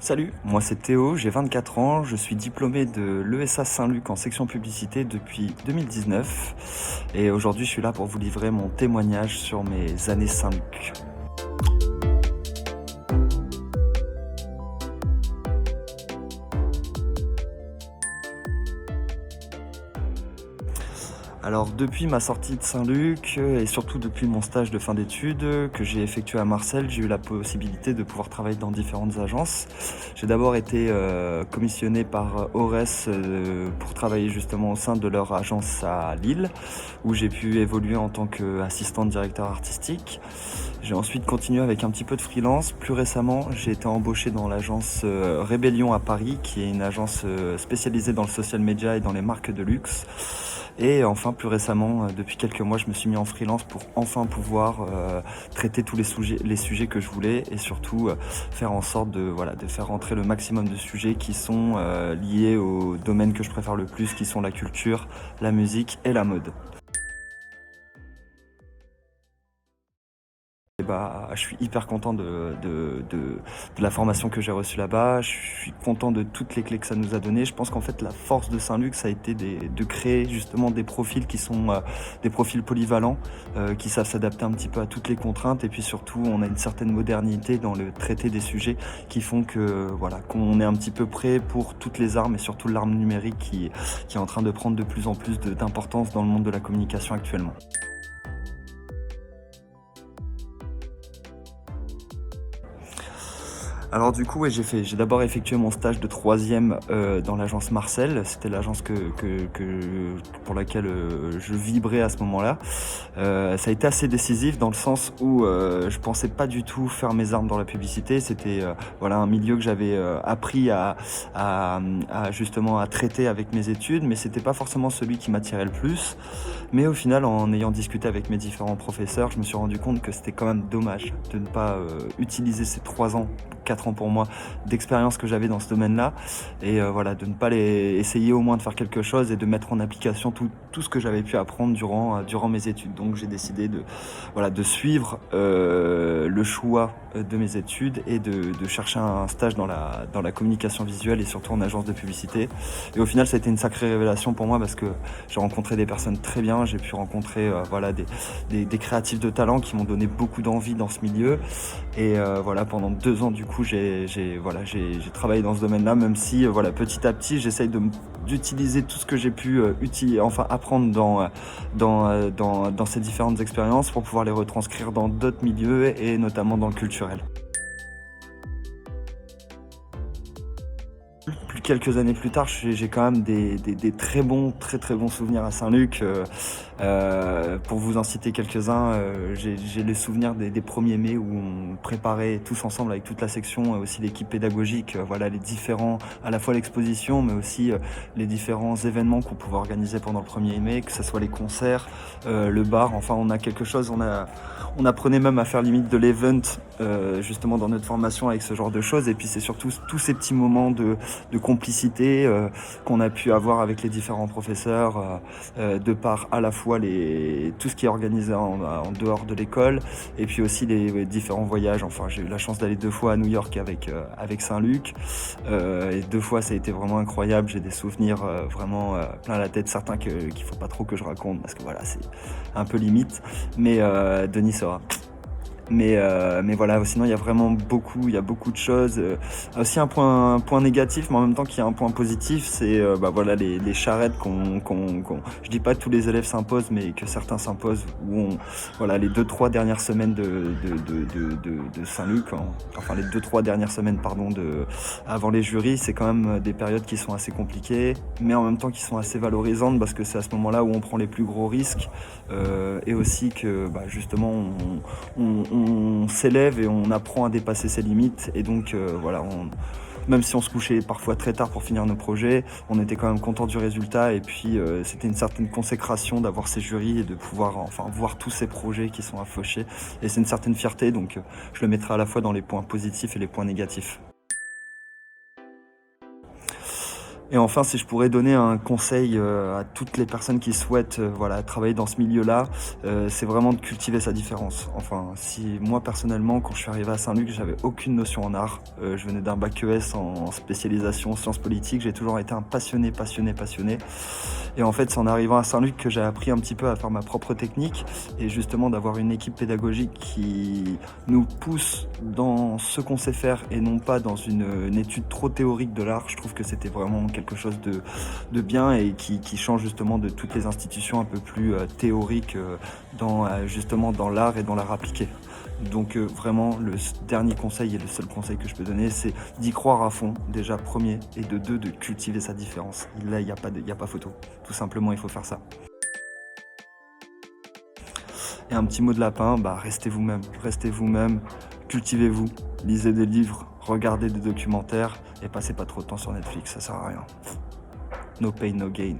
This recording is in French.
Salut, moi c'est Théo, j'ai 24 ans, je suis diplômé de l'ESA Saint-Luc en section publicité depuis 2019 et aujourd'hui je suis là pour vous livrer mon témoignage sur mes années Saint-Luc. Alors depuis ma sortie de Saint-Luc et surtout depuis mon stage de fin d'études que j'ai effectué à Marseille, j'ai eu la possibilité de pouvoir travailler dans différentes agences. J'ai d'abord été commissionné par Ores pour travailler justement au sein de leur agence à Lille, où j'ai pu évoluer en tant qu'assistant directeur artistique. J'ai ensuite continué avec un petit peu de freelance. Plus récemment, j'ai été embauché dans l'agence Rébellion à Paris, qui est une agence spécialisée dans le social media et dans les marques de luxe. Et enfin, plus récemment, depuis quelques mois, je me suis mis en freelance pour enfin pouvoir traiter tous les sujets que je voulais et surtout faire en sorte de faire rentrer le maximum de sujets qui sont liés au domaine que je préfère le plus, qui sont la culture, la musique et la mode. Je suis hyper content de la formation que j'ai reçue là-bas. Je suis content de toutes les clés que ça nous a données. Je pense qu'en fait, la force de Saint-Luc, ça a été de créer justement des profils qui sont des profils polyvalents, qui savent s'adapter un petit peu à toutes les contraintes. Et puis surtout, on a une certaine modernité dans le traité des sujets qui font que qu'on est un petit peu prêt pour toutes les armes et surtout l'arme numérique qui est en train de prendre de plus en plus d'importance dans le monde de la communication actuellement. Alors du coup, ouais, j'ai d'abord effectué mon stage de troisième dans l'agence Marcel. C'était l'agence pour laquelle je vibrais à ce moment-là. Ça a été assez décisif dans le sens où je pensais pas du tout faire mes armes dans la publicité. C'était un milieu que j'avais appris justement à traiter avec mes études, mais c'était pas forcément celui qui m'attirait le plus. Mais au final, en ayant discuté avec mes différents professeurs, je me suis rendu compte que c'était quand même dommage de ne pas utiliser ces 3 ans, 4 ans pour moi d'expérience que j'avais dans ce domaine-là et de ne pas essayer au moins de faire quelque chose et de mettre en application tout ce que j'avais pu apprendre durant mes études. Donc j'ai décidé de suivre le choix de mes études et de chercher un stage dans la communication visuelle et surtout en agence de publicité. Et au final, ça a été une sacrée révélation pour moi parce que j'ai rencontré des personnes très bien, j'ai pu rencontrer des créatifs de talent qui m'ont donné beaucoup d'envie dans ce milieu. Et pendant 2 ans, du coup, j'ai travaillé dans ce domaine-là, même si petit à petit, j'essaye d'utiliser tout ce que j'ai pu apprendre dans ces différentes expériences pour pouvoir les retranscrire dans d'autres milieux et notamment dans le culturel. Quelques années plus tard, j'ai quand même des très très bons souvenirs à Saint-Luc. Pour vous en citer quelques-uns, j'ai les souvenirs des premiers mai où on préparait tous ensemble avec toute la section et aussi l'équipe pédagogique, les différents, à la fois l'exposition, mais aussi les différents événements qu'on pouvait organiser pendant le 1er mai, que ce soit les concerts, le bar. Enfin, on a quelque chose, on apprenait même à faire limite de l'event justement dans notre formation avec ce genre de choses. Et puis c'est surtout tous ces petits moments de complicité qu'on a pu avoir avec les différents professeurs de par à la fois tout ce qui est organisé en dehors de l'école et puis aussi les différents voyages. Enfin, j'ai eu la chance d'aller 2 fois à New York avec Saint-Luc et 2 fois ça a été vraiment incroyable. J'ai des souvenirs vraiment plein la tête, certains qu'il faut pas trop que je raconte parce que c'est un peu limite, mais Denis saura. Mais sinon il y a beaucoup de choses. Aussi un point négatif, mais en même temps qu'il y a un point positif, c'est les charrettes je dis pas que tous les élèves s'imposent, mais que certains s'imposent, où les 2-3 dernières semaines de Saint-Luc, les 2-3 dernières semaines avant les jurys, c'est quand même des périodes qui sont assez compliquées, mais en même temps qui sont assez valorisantes parce que c'est à ce moment-là où on prend les plus gros risques et aussi que justement on s'élève et on apprend à dépasser ses limites et donc même si on se couchait parfois très tard pour finir nos projets, on était quand même content du résultat et puis c'était une certaine consécration d'avoir ces jurys et de pouvoir voir tous ces projets qui sont affichés et c'est une certaine fierté, donc je le mettrai à la fois dans les points positifs et les points négatifs. Et enfin, si je pourrais donner un conseil, à toutes les personnes qui souhaitent, voilà, travailler dans ce milieu-là, c'est vraiment de cultiver sa différence. Enfin, si moi personnellement, quand je suis arrivé à Saint-Luc, j'avais aucune notion en art. Je venais d'un bac ES en spécialisation sciences politiques. J'ai toujours été un passionné, passionné, passionné. Et en fait, c'est en arrivant à Saint-Luc que j'ai appris un petit peu à faire ma propre technique et justement d'avoir une équipe pédagogique qui nous pousse dans ce qu'on sait faire et non pas dans une étude trop théorique de l'art. Je trouve que c'était vraiment quelque chose de bien et qui change justement de toutes les institutions un peu plus théoriques justement dans l'art et dans l'art appliqué. Donc vraiment, le dernier conseil et le seul conseil que je peux donner, c'est d'y croire à fond, déjà premier, et de deux, de cultiver sa différence. Là, y a pas photo. Tout simplement, il faut faire ça. Et un petit mot de lapin, bah, restez vous-même, cultivez-vous, lisez des livres, regardez des documentaires et passez pas trop de temps sur Netflix, ça sert à rien. No pain, no gain.